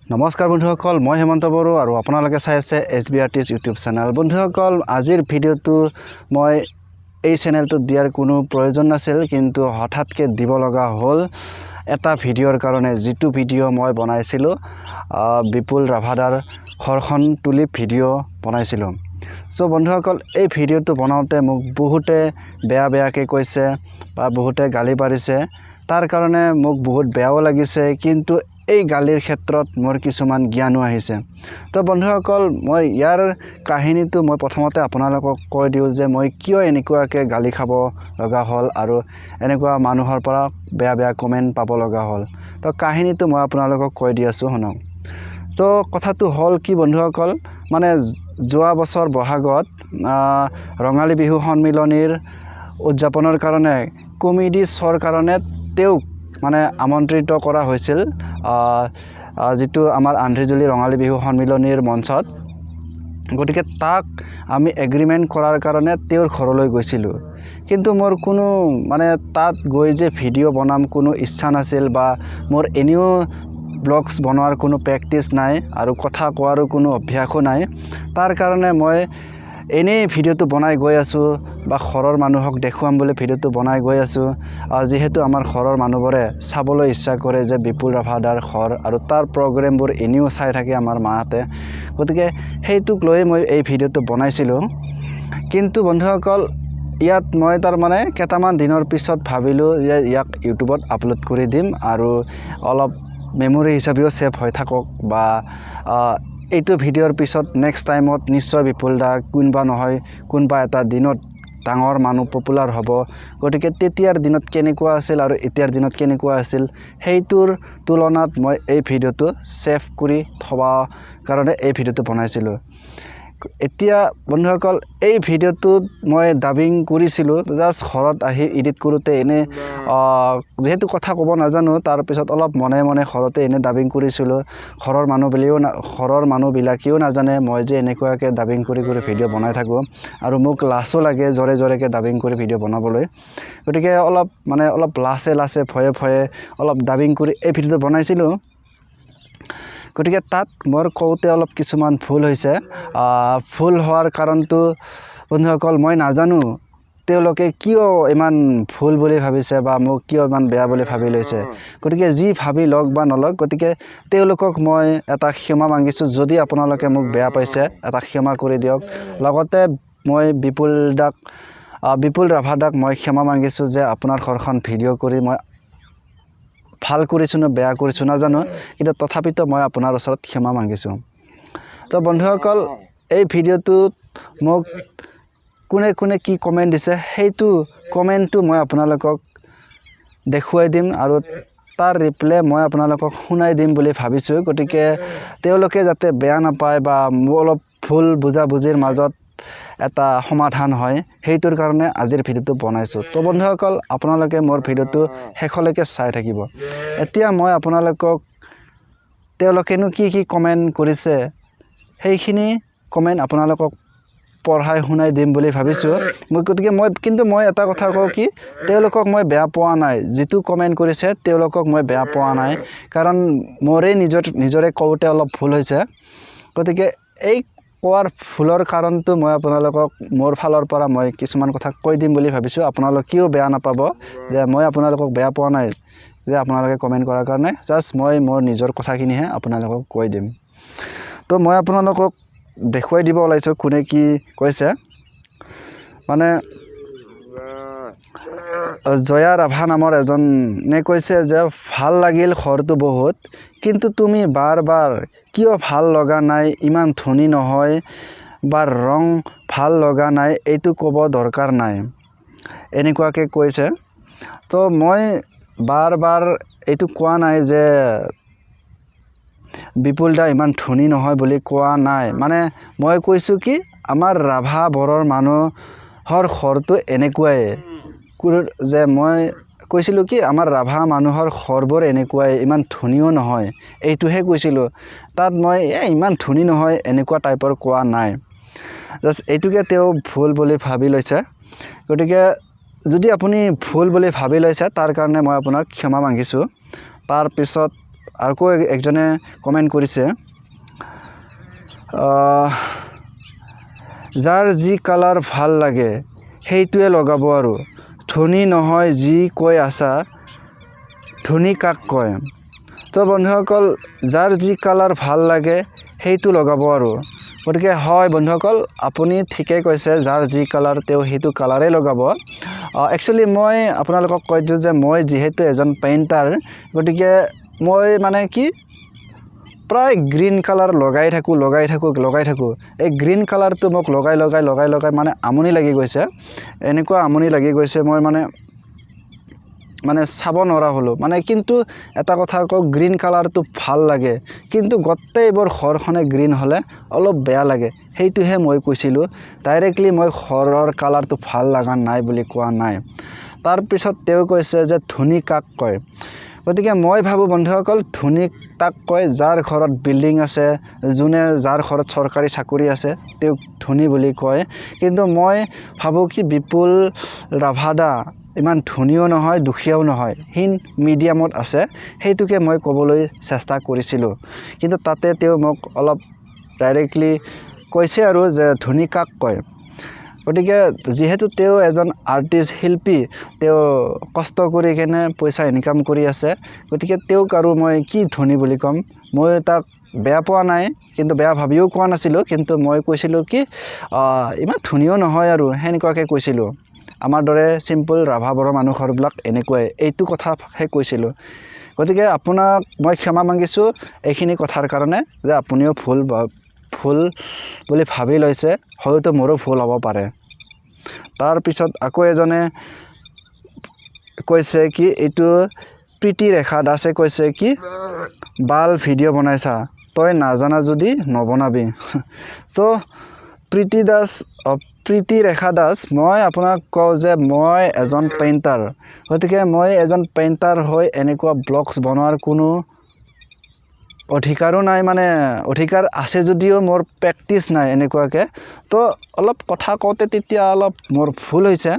নমস্কাৰ বন্ধুসকল, মই হেমন্ত বড়ো আৰু আপোনালোকে চাই আছে SBRT's ইউটিউব চেনেল। বন্ধুসকল, আজিৰ ভিডিঅ'টো মই এই চেনেলটোত দিয়াৰ কোনো প্ৰয়োজন নাছিল, কিন্তু হঠাৎকৈ দিব লগা হ'ল এটা ভিডিঅ'ৰ কাৰণে, যিটো ভিডিঅ' মই বনাইছিলোঁ বিপুল ৰাভাদাৰ ঘৰখন তুলি ভিডিঅ' বনাইছিলোঁ। চ' বন্ধুসকল, এই ভিডিঅ'টো বনাওঁতে মোক বহুতে বেয়াকৈ কৈছে বা বহুতে গালি পাৰিছে। তাৰ কাৰণে মোক বহুত বেয়াও লাগিছে, কিন্তু এই গালিৰ ক্ষেত্ৰত মোৰ কিছুমান জ্ঞানো আহিছে। তো বন্ধুসকল, মই ইয়াৰ কাহিনীটো মই প্ৰথমতে আপোনালোকক কৈ দিওঁ যে মই কিয় এনেকুৱাকৈ গালি খাব লগা হ'ল আৰু এনেকুৱা মানুহৰ পৰা বেয়া কমেণ্ট পাব লগা হ'ল। তো কাহিনীটো মই আপোনালোকক কৈ দি আছোঁ, শুনক। তো কথাটো হ'ল কি বন্ধুসকল, মানে যোৱা বছৰ বহাগত ৰঙালী বিহু সন্মিলনীৰ উদযাপনৰ কাৰণে কমেডি শ্ব'ৰ কাৰণে তেওঁক মানে আমন্ত্ৰিত কৰা হৈছিল, যিটো আমাৰ আন্ধেজুলি ৰঙালী বিহু সন্মিলনীৰ মঞ্চত। গতিকে তাক আমি এগ্ৰিমেণ্ট কৰাৰ কাৰণে তেওঁৰ ঘৰলৈ গৈছিলোঁ, কিন্তু মোৰ কোনো মানে তাত গৈ যে ভিডিঅ' বনাম কোনো ইচ্ছা নাছিল, বা মোৰ এনেও ব্লগছ বনোৱাৰ কোনো প্ৰেক্টিছ নাই আৰু কথা কোৱাৰো কোনো অভ্যাসো নাই। তাৰ কাৰণে মই এনেই ভিডিঅ'টো বনাই গৈ আছোঁ, বা ঘৰৰ মানুহক দেখুৱাম বুলি ভিডিঅ'টো বনাই গৈ আছোঁ। যিহেতু আমাৰ ঘৰৰ মানুহবোৰে চাবলৈ ইচ্ছা কৰে যে বিপুল ৰাভাদাৰ ঘৰ, আৰু তাৰ প্ৰগ্ৰেমবোৰ এনেও চাই থাকে আমাৰ মাহঁতে। গতিকে সেইটোক লৈ মই এই ভিডিঅ'টো বনাইছিলোঁ। কিন্তু বন্ধুসকল, ইয়াত মই তাৰমানে কেইটামান দিনৰ পিছত ভাবিলোঁ যে ইয়াক ইউটিউবত আপলোড কৰি দিম, আৰু অলপ মেমৰি হিচাপেও ছেভ হৈ থাকক, বা এইটো ভিডিঅ'ৰ পিছত নেক্সট টাইমত নিশ্চয় বিপুল দা কোনোবা নহয় কোনোবা এটা দিনত ডাঙৰ মানুহ পপুলাৰ হ'ব। গতিকে তেতিয়াৰ দিনত কেনেকুৱা আছিল আৰু এতিয়াৰ দিনত কেনেকুৱা আছিল, সেইটোৰ তুলনাত মই এই ভিডিঅ'টো ছেভ কৰি থোৱা কাৰণে এই ভিডিঅ'টো বনাইছিলোঁ। এতিয়া বন্ধুসকল, এই ভিডিঅ'টোত মই ডাবিং কৰিছিলোঁ, জাষ্ট ঘৰত আহি এডিট কৰোঁতে এনে যিহেতু কথা ক'ব নাজানো, তাৰপিছত অলপ মনে মনে ঘৰতে এনে ডাবিং কৰিছিলোঁ। ঘৰৰ মানুহবিলাকেও নাজানে মই যে এনেকুৱাকৈ ডাবিং কৰি ভিডিঅ' বনাই থাকোঁ, আৰু মোক লাজো লাগে জোৰেকৈ ডাবিং কৰি ভিডিঅ' বনাবলৈ। গতিকে অলপ লাজে ভয়ে অলপ ডাবিং কৰি এই ভিডিঅ'টো বনাইছিলোঁ। গতিকে তাত মোৰ কওঁতে অলপ কিছুমান ভুল হৈছে। ভুল হোৱাৰ কাৰণটো বন্ধুসকল মই নাজানো, তেওঁলোকে কিয় ইমান ভুল বুলি ভাবিছে বা মোক কিয় ইমান বেয়া বুলি ভাবি লৈছে। গতিকে যি ভাবি লওক বা নলওক, গতিকে তেওঁলোকক মই এটা ক্ষমা মাগিছোঁ। যদি আপোনালোকে মোক বেয়া পাইছে, এটা ক্ষমা কৰি দিয়ক। লগতে মই বিপুল ৰাভাদাক মই ক্ষমা মাগিছোঁ যে আপোনাৰ ঘৰখন ভিডিঅ' কৰি মই ভাল কৰিছোঁ নে বেয়া কৰিছোঁ নাজানো, কিন্তু তথাপিতো মই আপোনাৰ ওচৰত ক্ষমা মাগিছোঁ। তো বন্ধুসকল, এই ভিডিঅ'টোত মোক কোনে কি কমেণ্ট দিছে, সেইটো কমেণ্টটো মই আপোনালোকক দেখুৱাই দিম, আৰু তাৰ ৰিপ্লাই মই আপোনালোকক শুনাই দিম বুলি ভাবিছোঁ। গতিকে তেওঁলোকে যাতে বেয়া নাপায়, বা মোৰ অলপ ভুল বুজাবুজিৰ মাজত এটা সমাধান হয়, সেইটোৰ কাৰণে আজিৰ ভিডিঅ'টো বনাইছোঁ। তো বন্ধুসকল, আপোনালোকে মোৰ ভিডিঅ'টো শেষলৈকে চাই থাকিব। এতিয়া মই আপোনালোকক তেওঁলোকেনো কি কমেণ্ট কৰিছে, সেইখিনি কমেণ্ট আপোনালোকক পঢ়াই শুনাই দিম বুলি ভাবিছোঁ। গতিকে মই এটা কথা কওঁ কি, তেওঁলোকক মই বেয়া পোৱা নাই। যিটো কমেণ্ট কৰিছে তেওঁলোকক মই বেয়া পোৱা নাই, কাৰণ মোৰে নিজৰে কওঁতে অলপ ভুল হৈছে। গতিকে এই কোৱাৰ ভুলৰ কাৰণটো মই আপোনালোকক মোৰ ফালৰ পৰা মই কিছুমান কথা কৈ দিম বুলি ভাবিছোঁ। আপোনালোকেও বেয়া নাপাব যে মই আপোনালোকক বেয়া পোৱা নাই যে আপোনালোকে কমেণ্ট কৰাৰ কাৰণে, জাষ্ট মই মোৰ নিজৰ কথাখিনিহে আপোনালোকক কৈ দিম। তো মই আপোনালোকক দেখুৱাই দিব ওলাইছোঁ কোনে কি কৈছে। মানে জয়া ৰাভা নামৰ এজনে কৈছে যে ভাল লাগিল ঘৰটো বহুত, কিন্তু তুমি বাৰ কিয় ভাল লগা নাই, ইমান ধনী নহয়, বা ৰং ভাল লগা নাই, এইটো ক'ব দৰকাৰ নাই, এনেকুৱাকৈ কৈছে। তো মই বাৰ এইটো কোৱা নাই যে বিপুল দা ইমান ধনী নহয় বুলি কোৱা নাই। মানে মই কৈছোঁ কি, আমাৰ ৰাভা বড়োৰ মানুহৰ ঘৰটো এনেকুৱাই, যে মই কৈছিলোঁ কি আমাৰ ৰাভা মানুহৰ ঘৰবোৰ এনেকুৱাই, ইমান ধনীও নহয়, এইটোহে কৈছিলোঁ। তাত মই ইমান ধনী নহয় এনেকুৱা টাইপৰ কোৱা নাই, জাষ্ট এইটোকে তেওঁ ভুল বুলি ভাবি লৈছে। গতিকে যদি আপুনি ভুল বুলি ভাবি লৈছে, তাৰ কাৰণে মই আপোনাক ক্ষমা মাগিছোঁ। তাৰপিছত আকৌ একজনে কমেণ্ট কৰিছে যাৰ যি কালাৰ ভাল লাগে সেইটোৱে লগাব আৰু ধনী নহয় যি কৈ আছা ধনী কাক কয় তো বন্ধুসকল যাৰ যি কালাৰ ভাল লাগে সেইটো লগাব আৰু গতিকে হয় বন্ধুসকল আপুনি ঠিকেই কৈছে যাৰ যি কালাৰ তেওঁ সেইটো কালাৰে লগাব একচুৱেলি মই আপোনালোকক কৈ দিওঁ যে মই যিহেতু এজন পেইণ্টাৰ গতিকে মই মানে কি প্ৰায় গ্ৰীণ কালাৰ লগাই থাকোঁ এই গ্ৰীণ কালাৰটো মোক লগাই মানে আমনি লাগি গৈছে এনেকুৱা আমনি লাগি গৈছে মই মানে চাব নোৱাৰা হলো মানে কিন্তু এটা কথা কওঁ গ্ৰীণ কালাৰটো ভাল লাগে কিন্তু গোটেইবোৰ ঘৰখনে গ্ৰীণ হ'লে অলপ বেয়া লাগে সেইটোহে মই কৈছিলোঁ ডাইৰেক্টলি মই ঘৰৰ কালাৰটো ভাল লগা নাই বুলি কোৱা নাই তাৰ পিছত তেওঁ কৈছে যে ধনী কাক কয় গতিকে মই ভাবোঁ বন্ধুসকল ধনী তাক কয় যাৰ ঘৰত বিল্ডিং আছে যোনে যাৰ ঘৰত চৰকাৰী চাকৰি আছে তেওঁক ধনী বুলি কয় কিন্তু মই ভাবোঁ কি বিপুল ৰাভাদা ইমান ধনীও নহয় দুখীয়াও নহয় হিন মিডিয়ামত আছে সেইটোকে মই ক'বলৈ চেষ্টা কৰিছিলোঁ কিন্তু তাতে তেওঁ মোক অলপ ডাইৰেক্টলি কৈছে আৰু যে ধনী কাক কয় গতিকে যেহেতু তেওঁ এজন আৰ্টিষ্ট শিল্পী তেওঁ কষ্ট কৰি কেনে পইচা ইনকাম কৰি আছে গতিকে তেওঁক আৰু মই কি ধনী বুলি ক'ম মই তাক বেয়া পোৱা নাই কিন্তু বেয়া ভাবিও কোৱা নাছিলোঁ কিন্তু মই কৈছিলোঁ কি ইমান ধনীও নহয় আৰু সেনেকুৱাকৈ কৈছিলোঁ আমাৰ দৰে সিম্পল ৰাভা বড়ো মানুহ ঘৰবিলাক এনেকুৱাই এইটো কথাহে কৈছিলোঁ গতিকে আপোনাক মই ক্ষমা মাগিছোঁ এইখিনি কথাৰ কাৰণে যে আপুনিও ভুল বুলি ভাবি লৈছে হয়তো মোৰো ভুল হ'ব পাৰে তাৰ পিছত আকৌ এজনে কৈছে কি এইটো প্ৰীতি ৰেখা দাসে কৈছে কি বাল ভিডিঅ' বনাইছা তই নাজানা যদি নবনাবি তো প্ৰীতি ৰেখা দাস মই আপোনাক কওঁ যে মই এজন পেইণ্টাৰ গতিকে মই এজন পেইণ্টাৰ হৈ এনেকুৱা ব্লগছ বনোৱাৰ কোনো অধিকাৰো নাই মানে অধিকাৰ আছে যদিও মোৰ প্ৰেক্টিছ নাই এনেকুৱাকৈ তো অলপ কথা কওঁতে তেতিয়া অলপ মোৰ ভুল হৈছে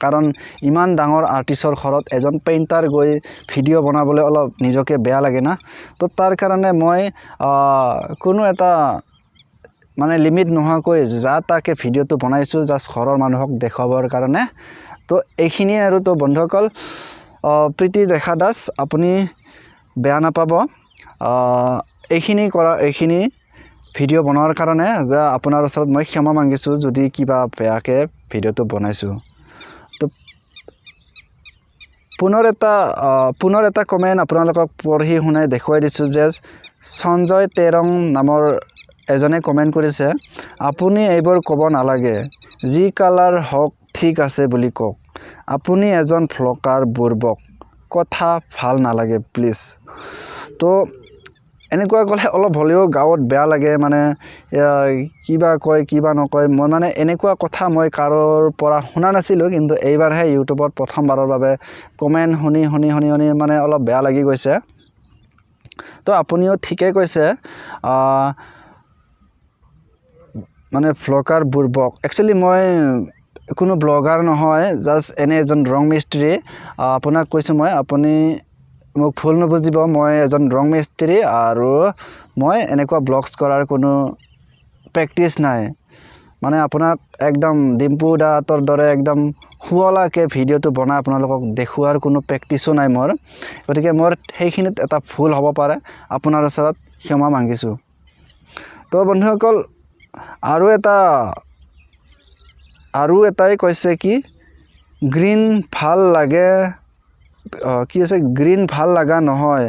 কাৰণ ইমান ডাঙৰ আৰ্টিষ্টৰ ঘৰত এজন পেইণ্টাৰ গৈ ভিডিঅ' বনাবলৈ অলপ নিজকে বেয়া লাগে না তো তাৰ কাৰণে মই কোনো এটা মানে লিমিট নোহোৱাকৈ যা তাকে ভিডিঅ'টো বনাইছোঁ জাষ্ট ঘৰৰ মানুহক দেখুৱাবৰ কাৰণে তো এইখিনিয়ে আৰু তো বন্ধুসকল প্ৰীতি ৰেখা দাস আপুনি বেয়া নাপাব এইখিনি ভিডিঅ' বনোৱাৰ কাৰণে যে আপোনাৰ ওচৰত মই ক্ষমা মাগিছোঁ যদি কিবা বেয়াকৈ ভিডিঅ'টো বনাইছোঁ তো পুনৰ এটা কমেণ্ট আপোনালোকক পঢ়ি শুনাই দেখুৱাই দিছোঁ যে সঞ্জয় তেৰং নামৰ এজনে কমেণ্ট কৰিছে আপুনি এইবোৰ ক'ব নালাগে যি কালাৰ হওক ঠিক আছে বুলি কওক আপুনি এজন ভ্লগাৰ বুৰ্বক কথা ভাল নালাগে প্লিজ তো এনেকুৱা ক'লে অলপ হ'লেও গাঁৱত বেয়া লাগে মানে কিবা কয় কিবা নকয় মই মানে এনেকুৱা কথা মই কাৰোৰ পৰা শুনা নাছিলোঁ কিন্তু এইবাৰহে ইউটিউবত প্ৰথমবাৰৰ বাবে কমেণ্ট শুনি মানে অলপ বেয়া লাগি গৈছে তো আপুনিও ঠিকেই কৈছে মানে ভ্লগাৰ বুৰ্বক একচুৱেলি মই কোনো ব্লগাৰ নহয় জাষ্ট এনে এজন ৰং মিস্ত্ৰী আপোনাক কৈছোঁ মই আপুনি মোক ভুল নবুজিব মই এজন ৰং মিস্ত্ৰী আৰু মই এনেকুৱা ব্লগছ কৰাৰ কোনো প্ৰেক্টিছ নাই মানে আপোনাক একদম ডিম্পু দাহঁতৰ দৰে একদম শুৱলাকৈ ভিডিঅ'টো বনাই আপোনালোকক দেখুৱাৰ কোনো প্ৰেক্টিছো নাই মোৰ গতিকে মোৰ সেইখিনিত এটা ভুল হ'ব পাৰে আপোনাৰ ওচৰত ক্ষমা মাগিছোঁ তো বন্ধুসকল আৰু এটাই কৈছে কি গ্ৰীণ ভাল লাগে কি আছে গ্ৰীণ ভাল লগা নহয়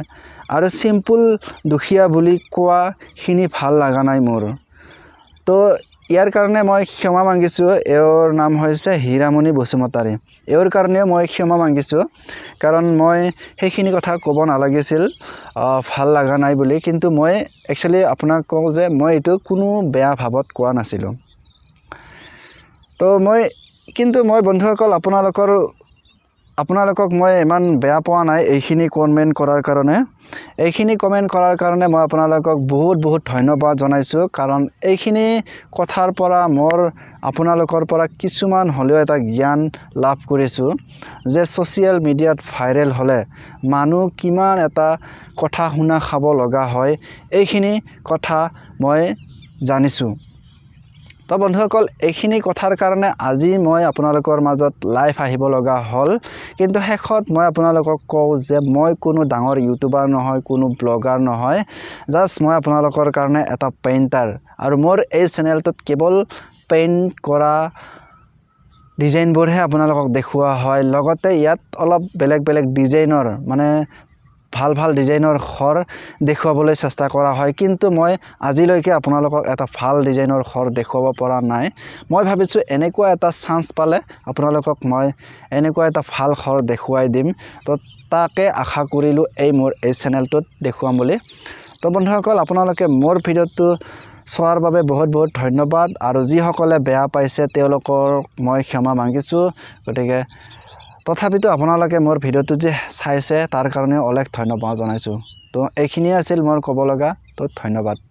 আৰু চিম্পল দুখীয়া বুলি কোৱাখিনি ভাল লগা নাই মোৰ তো ইয়াৰ কাৰণে মই ক্ষমা মাগিছোঁ এওঁৰ নাম হৈছে হীৰামণি বসুমতাৰী এওঁৰ কাৰণেও মই ক্ষমা মাগিছোঁ কাৰণ মই সেইখিনি কথা ক'ব নালাগিছিল ভাল লগা নাই বুলি কিন্তু মই একচুৱেলি আপোনাক কওঁ যে মই এইটো কোনো বেয়া ভাৱত কোৱা নাছিলোঁ তো মই বন্ধুসকল আপোনালোকক মই ইমান বেয়া পোৱা নাই এইখিনি কমেণ্ট কৰাৰ কাৰণে এইখিনি কমেণ্ট কৰাৰ কাৰণে মই আপোনালোকক বহুত ধন্যবাদ জনাইছোঁ কাৰণ এইখিনি কথাৰ পৰা মোৰ আপোনালোকৰ পৰা কিছুমান হ'লেও এটা জ্ঞান লাভ কৰিছোঁ যে ছ'চিয়েল মিডিয়াত ভাইৰেল হ'লে মানুহ কিমান এটা কথা শুনা খাব লগা হয় এইখিনি কথা মই জানিছোঁ তো বন্ধুসকল এইখিনি কথাৰ কাৰণে আজি মই আপোনালোকৰ মাজত লাইভ আহিব লগা হ'ল কিন্তু শেষত মই আপোনালোকক কওঁ যে মই কোনো ডাঙৰ ইউটিউবাৰ নহয় কোনো ব্লগাৰ নহয় জাষ্ট মই আপোনালোকৰ কাৰণে এটা পেইণ্টাৰ আৰু মোৰ এই চেনেলটোত কেৱল পেইণ্ট কৰা ডিজাইনবোৰহে আপোনালোকক দেখুওৱা হয় লগতে ইয়াত অলপ বেলেগ ডিজাইনৰ মানে ভাল ডিজাইনৰ ঘৰ দেখুৱাবলৈ চেষ্টা কৰা হয় কিন্তু মই আজিলৈকে আপোনালোকক এটা ভাল ডিজাইনৰ ঘৰ দেখুৱাব পৰা নাই মই ভাবিছোঁ এনেকুৱা এটা চান্স পালে আপোনালোকক মই এনেকুৱা এটা ভাল ঘৰ দেখুৱাই দিম তো তাকে আশা কৰিলোঁ মোৰ এই চেনেলটোত দেখুৱাম বুলি তো বন্ধুসকল আপোনালোকে মোৰ ভিডিঅ'টো চোৱাৰ বাবে বহুত ধন্যবাদ আৰু যিসকলে বেয়া পাইছে তেওঁলোকৰ মই ক্ষমা মাগিছোঁ গতিকে তথাপিতো আপোনালোকে মোৰ ভিডিঅ'টো যে চাইছে তাৰ কাৰণে অলেখ ধন্যবাদ জনাইছোঁ তো এইখিনিয়ে আছিল মোৰ ক'ব লগা তো ধন্যবাদ